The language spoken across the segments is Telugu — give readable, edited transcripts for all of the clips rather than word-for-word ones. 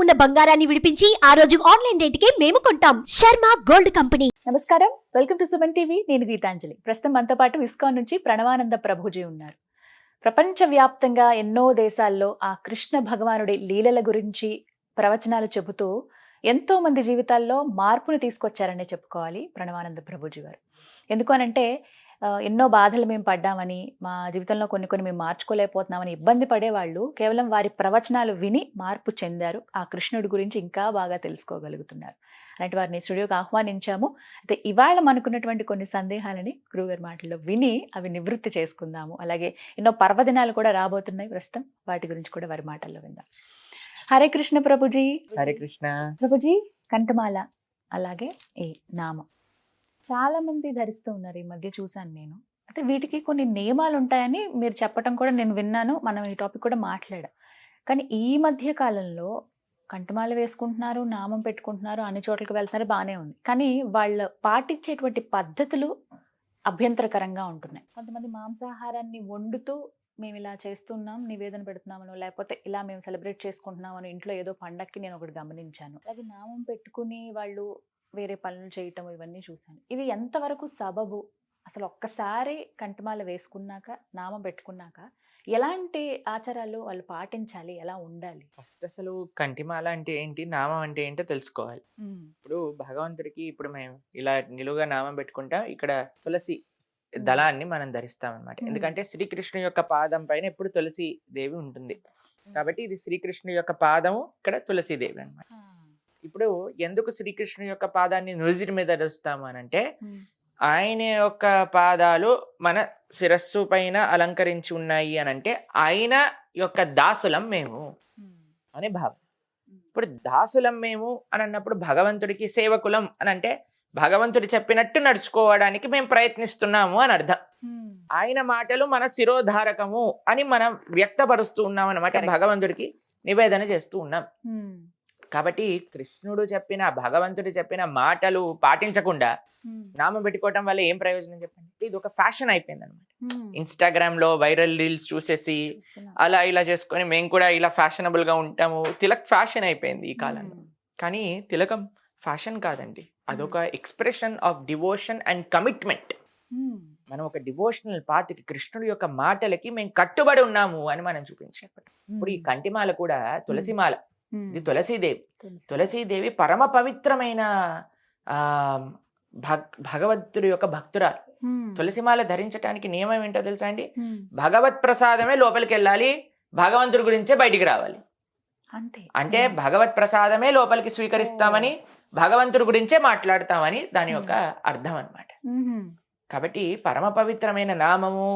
ఉన్న బంగారాన్ని విడిపించి ఆ రోజు ఆన్లైన్ రేటుకే మేము కొంటాం. Sharma gold company. నమస్కారం, వెల్కమ్ టు సుమన్ టీవీ. నేను గీతాంజలి. ప్రస్తుతం మనతో పాటు ఇస్కాన్ నుంచి ప్రణవానంద ప్రభుజీ ఉన్నారు. ప్రపంచవ్యాప్తంగా ఎన్నో దేశాల్లో ఆ కృష్ణ భగవానుడి లీలల గురించి ప్రవచనాలు చెబుతూ ఎంతో మంది జీవితాల్లో మార్పును తీసుకొచ్చారనే చెప్పుకోవాలి ప్రణవానంద ప్రభుజీ గారు. ఎందుకు అనంటే ఎన్నో బాధలు మేము పడ్డామని, మా జీవితంలో కొన్ని మేము మార్చుకోలేకపోతున్నామని ఇబ్బంది పడేవాళ్ళు కేవలం వారి ప్రవచనాలు విని మార్పు చెందారు. ఆ కృష్ణుడి గురించి ఇంకా బాగా తెలుసుకోగలుగుతున్నారు. అలాంటి వారిని స్టూడియోకి ఆహ్వానించాము. అయితే ఇవాళ మనకున్నటువంటి కొన్ని సందేహాలని గురువుగారి మాటల్లో విని అవి నివృత్తి చేసుకుందాము. అలాగే ఎన్నో పర్వదినాలు కూడా రాబోతున్నాయి ప్రస్తుతం, వాటి గురించి కూడా వారి మాటల్లో విందాం. హరే కృష్ణ ప్రభుజీ. హరే కృష్ణ ప్రభుజీ. కంఠమాల అలాగే ఈ నామం చాలా మంది ధరిస్తూ ఉన్నారు. ఈ మధ్య చూశాను నేను. అయితే వీటికి కొన్ని నియమాలు ఉంటాయని మీరు చెప్పడం కూడా నేను విన్నాను. మనం ఈ టాపిక్ కూడా మాట్లాడాం. కానీ ఈ మధ్య కాలంలో కంఠమాల వేసుకుంటున్నారు, నామం పెట్టుకుంటున్నారు, అన్ని చోట్లకి వెళ్తున్నారు, బాగానే ఉంది. కానీ వాళ్ళు పాటించేటువంటి పద్ధతులు అభ్యంతరకరంగా ఉంటున్నాయి. కొంతమంది మాంసాహారాన్ని వండుతూ మేము ఇలా చేస్తున్నాం, నివేదన పెడుతున్నామనో, లేకపోతే ఇలా మేము సెలబ్రేట్ చేసుకుంటున్నామని ఇంట్లో ఏదో పండక్కి నేను ఒకటి గమనించాను. అలాగే నామం పెట్టుకుని వాళ్ళు వేరే పనులు చేయటం ఇవన్నీ చూశాను. ఇది ఎంతవరకు సబబు? అసలు ఒక్కసారి కంఠమాల వేసుకున్నాక, నామం పెట్టుకున్నాక ఎలాంటి ఆచారాలు వాళ్ళు పాటించాలి, ఎలా ఉండాలి? ఫస్ట్ అసలు కంఠిమాల అంటే ఏంటి, నామం అంటే ఏంటో తెలుసుకోవాలి. ఇప్పుడు భగవంతుడికి ఇప్పుడు మేము ఇలా నిలువుగా నామం పెట్టుకుంటా, ఇక్కడ తులసి దళాన్ని మనం ధరిస్తాం అనమాట. ఎందుకంటే శ్రీకృష్ణుని యొక్క పాదం పైన ఎప్పుడు తులసి దేవి ఉంటుంది కాబట్టి ఇది శ్రీకృష్ణుని యొక్క పాదము, ఇక్కడ తులసీదేవి అనమాట. ఇప్పుడు ఎందుకు శ్రీకృష్ణుని యొక్క పాదాన్ని నుదిటి మీద ధరిస్తాము అనంటే, ఆయన యొక్క పాదాలు మన శిరస్సు పైన అలంకరించి ఉన్నాయి అనంటే ఆయన యొక్క దాసులం మేము అనే భావం. ఇప్పుడు దాసులం మేము అని అన్నప్పుడు భగవంతుడికి సేవకులం అని అంటే భగవంతుడు చెప్పినట్టు నడుచుకోవడానికి మేము ప్రయత్నిస్తున్నాము అని అర్థం. ఆయన మాటలు మన శిరోధారకము అని మనం వ్యక్తపరుస్తూ ఉన్నాం అన్నమాట. భగవంతుడికి నివేదన చేస్తూ ఉన్నాం. కాబట్టి కృష్ణుడు చెప్పిన, భగవంతుడు చెప్పిన మాటలు పాటించకుండా నామం పెట్టుకోవటం వల్ల ఏం ప్రయోజనం చెప్పండి? ఇది ఒక ఫ్యాషన్ అయిపోయింది అనమాట. ఇన్స్టాగ్రామ్ లో వైరల్ రీల్స్ చూసేసి అలా ఇలా చేసుకొని మేము కూడా ఇలా ఫ్యాషనబుల్ గా ఉంటాము. తిలక్ ఫ్యాషన్ అయిపోయింది ఈ కాలంలో. కానీ తిలకం ఫ్యాషన్ కాదండి, అదొక expression of devotion and commitment. మనం ఒక డివోషనల్ పాత్కి, కృష్ణుడి యొక్క మాటలకి మేము కట్టుబడి ఉన్నాము అని మనం చూపించాం. ఇప్పుడు ఈ కంఠిమాల కూడా తులసిమాల, ఇది తులసీదేవి. తులసీదేవి పరమ పవిత్రమైన భగవంతుడి యొక్క భక్తురాలు. తులసిమాల ధరించడానికి నియమం ఏంటో తెలుసా అండి? భగవత్ ప్రసాదమే లోపలికి వెళ్ళాలి, భగవంతుడి గురించే బయటికి రావాలి. అంటే భగవత్ ప్రసాదమే లోపలికి స్వీకరిస్తామని, భగవంతుడి గురించే మాట్లాడతామని దాని యొక్క అర్థం అన్నమాట. కాబట్టి పరమ పవిత్రమైన నామము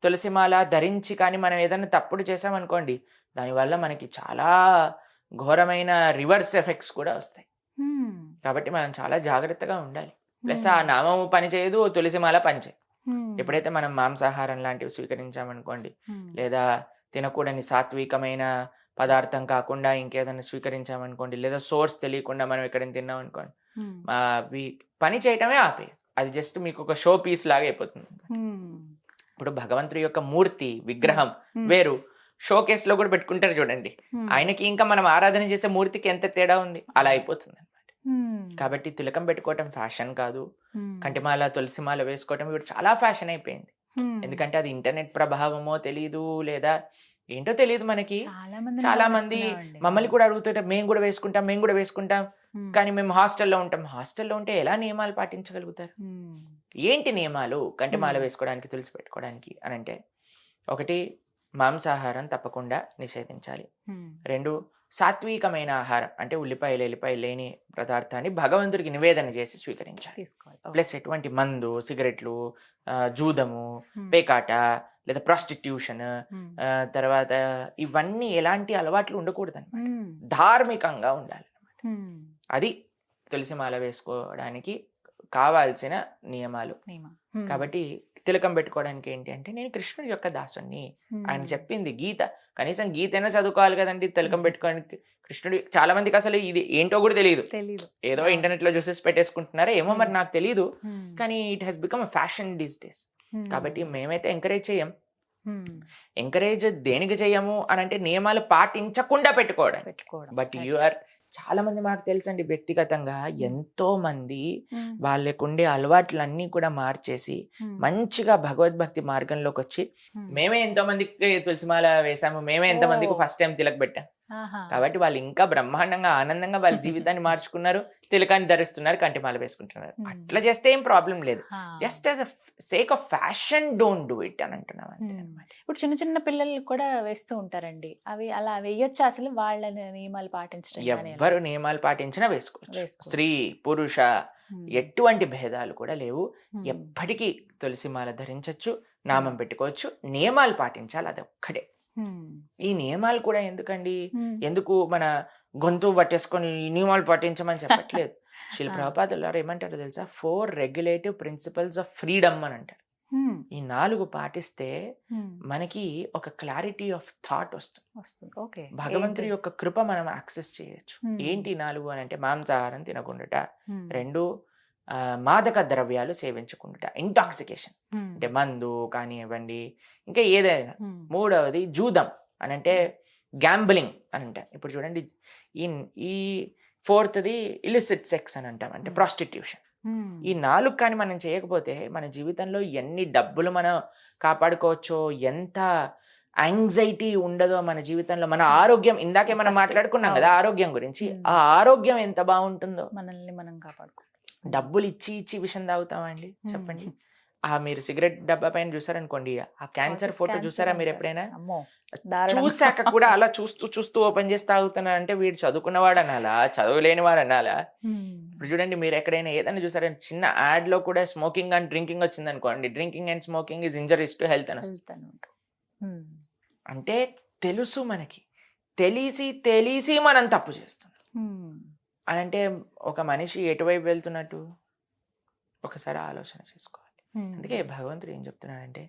తులసిమాల ధరించి కానీ మనం ఏదైనా తప్పుడు చేసామనుకోండి, దానివల్ల మనకి చాలా ఘోరమైన రివర్స్ ఎఫెక్ట్స్ కూడా వస్తాయి. కాబట్టి మనం చాలా జాగ్రత్తగా ఉండాలి. ప్లస్ ఆ నామము పనిచేయదు, తులసిమాల పనిచేయదు. ఎప్పుడైతే మనం మాంసాహారం లాంటివి స్వీకరించామనుకోండి, లేదా తినకూడని సాత్వికమైన పదార్థం కాకుండా ఇంకేదైనా స్వీకరించామనుకోండి, లేదా సోర్స్ తెలియకుండా మనం ఎక్కడైనా తిన్నాం అనుకోండి, పని చేయటమే ఆపేది. అది జస్ట్ మీకు ఒక షో పీస్ లాగా అయిపోతుంది. ఇప్పుడు భగవంతుడి యొక్క మూర్తి, విగ్రహం వేరు, షో కేస్ లో కూడా పెట్టుకుంటారు చూడండి, ఆయనకి ఇంకా మనం ఆరాధన చేసే మూర్తికి ఎంత తేడా ఉంది, అలా అయిపోతుంది అనమాట. కాబట్టి తిలకం పెట్టుకోవటం ఫ్యాషన్ కాదు, కంఠిమాల తులసిమాల వేసుకోవటం ఇప్పుడు చాలా ఫ్యాషన్ అయిపోయింది. ఎందుకంటే అది ఇంటర్నెట్ ప్రభావమో తెలియదు, లేదా ఏంటో తెలియదు మనకి. చాలా మంది మమ్మల్ని కూడా అడుగుతుంటే మేము కూడా వేసుకుంటాం, కానీ మేము హాస్టల్లో ఉంటాం. హాస్టల్లో ఉంటే ఎలా నియమాలు పాటించగలుగుతారు? ఏంటి నియమాలు కంఠిమాల వేసుకోవడానికి, తులసి పెట్టుకోవడానికి అని అంటే, ఒకటి మాంసాహారం తప్పకుండా నిషేధించాలి. 2 సాత్వికమైన ఆహారం అంటే ఉల్లిపాయలు ఎల్లిపాయలు లేని పదార్థాన్ని భగవంతుడికి నివేదన చేసి స్వీకరించాలి. ప్లస్ ఎటువంటి మందు, సిగరెట్లు, జూదము, పేకాట లేదా ప్రాస్టిట్యూషన్, తర్వాత ఇవన్నీ ఎలాంటి అలవాట్లు ఉండకూడదు అనమాట. ధార్మికంగా ఉండాలి అనమాట. అది తులసిమాల వేసుకోవడానికి కావాల్సిన నియమాలు. కాబట్టి తిలకం పెట్టుకోవడానికి ఏంటి అంటే, నేను కృష్ణుడి యొక్క దాసుని, ఆయన చెప్పింది గీత, కనీసం గీత అయినా చదువుకోవాలి కదండి తిలకం పెట్టుకోవడానికి. కృష్ణుడి చాలా మందికి అసలు ఇది ఏంటో కూడా తెలియదు, ఏదో ఇంటర్నెట్ లో చూసేసి పెట్టేసుకుంటున్నారా ఏమో మరి నాకు తెలియదు. కానీ it has become fashion these days. కాబట్టి మేమైతే ఎంకరేజ్ చేయం, ఎంకరేజ్ దేనికి చేయము అని అంటే నియమాలు పాటించకుండా పెట్టుకోవడం. పెట్టుకోవడం బట్ యు ఆర్ చాలా మంది మాకు తెలుసండి వ్యక్తిగతంగా ఎంతో మంది వాళ్ళకుండే అలవాట్లన్నీ కూడా మార్చేసి మంచిగా భగవద్భక్తి మార్గంలోకి వచ్చి మేమే ఎంతో మందికి తులసిమాల వేసాము, మేమే ఎంతో మందికి ఫస్ట్ టైం తిలక్ పెట్టాం. కాబట్టి వాళ్ళు ఇంకా బ్రహ్మాండంగా ఆనందంగా వాళ్ళ జీవితాన్ని మార్చుకున్నారు, తిలకాన్ని ధరిస్తున్నారు, కంటిమాల వేసుకుంటున్నారు. అట్లా చేస్తే ఏం ప్రాబ్లం లేదు. Just as a sake of fashion don't do it అని అంటున్నాం అంతే అన్నమాట. ఇప్పుడు చిన్న చిన్న పిల్లలు కూడా వేస్తూ ఉంటారండి, అవి అలా వేయొచ్చు అసలు వాళ్ళ నియమాలు పాటించడం? ఎవ్వరు నియమాలు పాటించినా వేసుకోవచ్చు. స్త్రీ పురుష ఎటువంటి భేదాలు కూడా లేవు. ఎప్పటికీ తులసిమాల ధరించవచ్చు, నామం పెట్టుకోవచ్చు, నియమాలు పాటించాలి, అది ఒక్కటే. ఈ నియమాలు కూడా ఎందుకండి, ఎందుకు మన గొంతు పట్టేసుకొని ఈ నియమాలు పాటించమని చెప్పట్లేదు. శిల ప్రభుపాదులు ఏమంటారు తెలుసా, 4 రెగ్యులేటివ్ ప్రిన్సిపల్స్ ఆఫ్ ఫ్రీడమ్ అని అంటారు. ఈ 4 పాటిస్తే మనకి ఒక క్లారిటీ ఆఫ్ థాట్ వస్తుంది. భగవంతుడి యొక్క కృప మనం యాక్సెస్ చేయొచ్చు. ఏంటి 4 అని అంటే, మాంసాహారం తినకుండాట, 2 మాదక ద్రవ్యాలు సేవించకుండా, ఇంటాక్సికేషన్ అంటే మందు కానివ్వండి ఇంకా ఏదైనా, 3వది జూదం అని అంటే గ్యాంబ్లింగ్ అని అంటాం. ఇప్పుడు చూడండి ఈ 4ది ఇలిసిట్ సెక్స్ అని అంటాం, అంటే ప్రాస్టిట్యూషన్. ఈ 4 కానీ మనం చేయకపోతే మన జీవితంలో ఎన్ని డబ్బులు మనం కాపాడుకోవచ్చో, ఎంత యాంగ్జైటీ ఉండదో మన జీవితంలో, మన ఆరోగ్యం, ఇందాకే మనం మాట్లాడుకున్నాం కదా ఆరోగ్యం గురించి, ఆ ఆరోగ్యం ఎంత బాగుంటుందో. మనల్ని మనం కాపాడుకో. డబ్బులు ఇచ్చి విషం తాగుతామండి చెప్పండి. మీరు సిగరెట్ డబ్బా పైన చూసారనుకోండి, ఆ క్యాన్సర్ ఫోటో చూసారా మీరు ఎప్పుడైనా? చూసాక కూడా అలా చూస్తూ ఓపెన్ చేసి తాగుతున్నారంటే వీడు చదువుకున్నవాడు అనాలా, చదువులేని వాడు అనాలా? ఇప్పుడు చూడండి, మీరు ఎక్కడైనా ఏదైనా చూసారంటే చిన్న యాడ్ లో కూడా స్మోకింగ్ అండ్ డ్రింకింగ్ వచ్చింది అనుకోండి, drinking and smoking is injuries to health అని వస్తుంది. అంటే తెలుసు మనకి, తెలిసి మనం తప్పు చేస్తున్నాం అని అంటే ఒక మనిషి ఎటువైపు వెళ్తున్నట్టు ఒకసారి ఆలోచన చేసుకోవాలి. అందుకే భగవంతుడు ఏం చెప్తున్నాడంటే,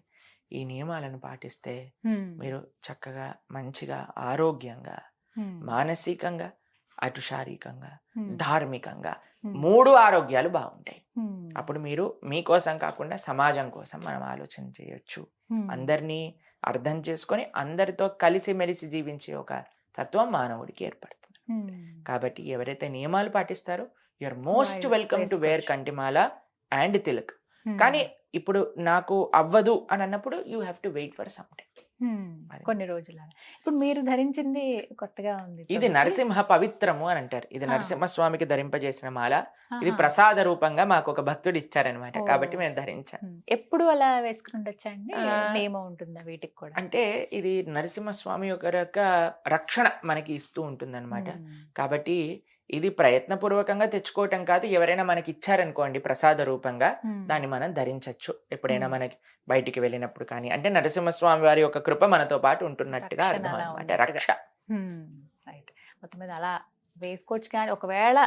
ఈ నియమాలను పాటిస్తే మీరు చక్కగా మంచిగా ఆరోగ్యంగా మానసికంగా అటు శారీరకంగా ధార్మికంగా 3 ఆరోగ్యాలు బాగుంటాయి. అప్పుడు మీరు మీకోసం కాకుండా సమాజం కోసం మనం ఆలోచన చేయొచ్చు. అందరినీ అర్థం చేసుకొని అందరితో కలిసిమెలిసి జీవించే ఒక తత్వం మానవుడికి ఏర్పడుతుంది. కాబట్టి ఎవరైతే నియమాలు పాటిస్తారో you are most welcome to వేర్ కంటిమాల అండ్ తిలక్. కానీ ఇప్పుడు నాకు అవ్వదు అని అన్నప్పుడు you have to wait for some time, కొన్ని రోజులు. ఇప్పుడు మీరు ధరించింది కొత్తగా ఉంది, ఇది నరసింహ పవిత్రము అని అంటారు. ఇది నరసింహస్వామికి ధరింపజేసిన మాల. ఇది ప్రసాద రూపంగా మాకు ఒక భక్తుడు ఇచ్చారనమాట, కాబట్టి మేము ధరించాను. ఎప్పుడు అలా వేసుకుంటొచ్చా అండి? నియమం ఉంటుందా వీటికి కూడా? అంటే ఇది నరసింహస్వామి యొక్క రక్షణ మనకి ఇస్తూ ఉంటుంది అనమాట. కాబట్టి ఇది ప్రయత్నపూర్వకంగా తెచ్చుకోవటం కాదు, ఎవరైనా మనకి ఇచ్చారనుకోండి ప్రసాద రూపంగా, దాన్ని మనం ధరించవచ్చు ఎప్పుడైనా మనకి బయటికి వెళ్ళినప్పుడు. కానీ అంటే నరసింహస్వామి వారి యొక్క కృప మనతో పాటు ఉంటున్నట్టుగా అర్థం అనమాట, రక్ష. మొత్తం మీద అలా వేసుకోవచ్చు. కానీ ఒకవేళ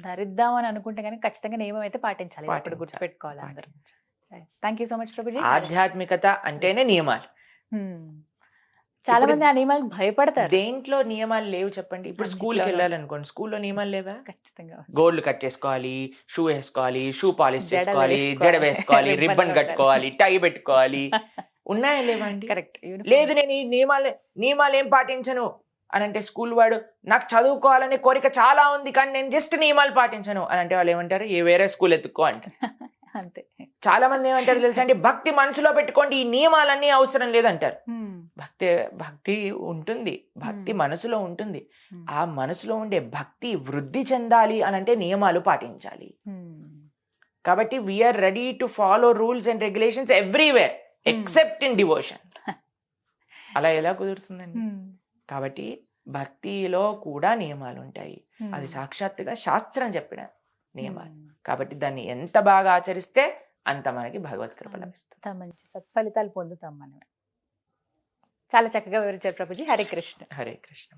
ధరిద్దాం అని అనుకుంటే కానీ ఖచ్చితంగా నియమం అయితే పాటించాలి, ఇప్పుడు గుర్తుపెట్టుకోవాలి అందరూ. Thank you so much Prabhuji. ఆధ్యాత్మికత అంటేనే నియమాలు. చాలా మంది ఆ నియమాలకు భయపడతారు. దేంట్లో నియమాలు లేవు చెప్పండి? ఇప్పుడు స్కూల్కి వెళ్ళాలనుకోండి, స్కూల్లో నియమాలు లేవా? ఖచ్చితంగా గోల్డ్ కట్ చేసుకోవాలి, షూ వేసుకోవాలి, షూ పాలిష్ చేసుకోవాలి, జడ వేసుకోవాలి, రిబ్బన్ కట్టుకోవాలి, టై పెట్టుకోవాలి. ఉన్నాయా లేవా అండి? కరెక్ట్. లేదు నేను ఈ నియమాలు ఏం పాటించను అని అంటే, స్కూల్ వాడు నాకు చదువుకోవాలనే కోరిక చాలా ఉంది కానీ నేను జస్ట్ నియమాలు పాటించను అని అంటే వాళ్ళు ఏమంటారు, ఏ వేరే స్కూల్ ఎత్తుక్కో అంటారు. అంతే. చాలా మంది ఏమంటారు తెలుసా అండి, భక్తి మనసులో పెట్టుకోండి, ఈ నియమాలన్నీ అవసరం లేదంటారు. భక్తి ఉంటుంది, భక్తి మనసులో ఉంటుంది. ఆ మనసులో ఉండే భక్తి వృద్ధి చెందాలి అని అంటే నియమాలు పాటించాలి. కాబట్టి we're ready to follow rules and regulations everywhere except in devotion. అలా ఎలా కుదురుతుందండి? కాబట్టి భక్తిలో కూడా నియమాలు ఉంటాయి. అది సాక్షాత్తుగా శాస్త్రం చెప్పిన నియమాలు. కాబట్టి దాన్ని ఎంత బాగా ఆచరిస్తే అంత మనకి భగవత్ కృప లభిస్తుంది, మంచి సత్ఫలితాలు పొందుతాం మనం. చాలా చక్కగా వివరించారు ప్రభుజీ. హరే కృష్ణ. హరే కృష్ణ.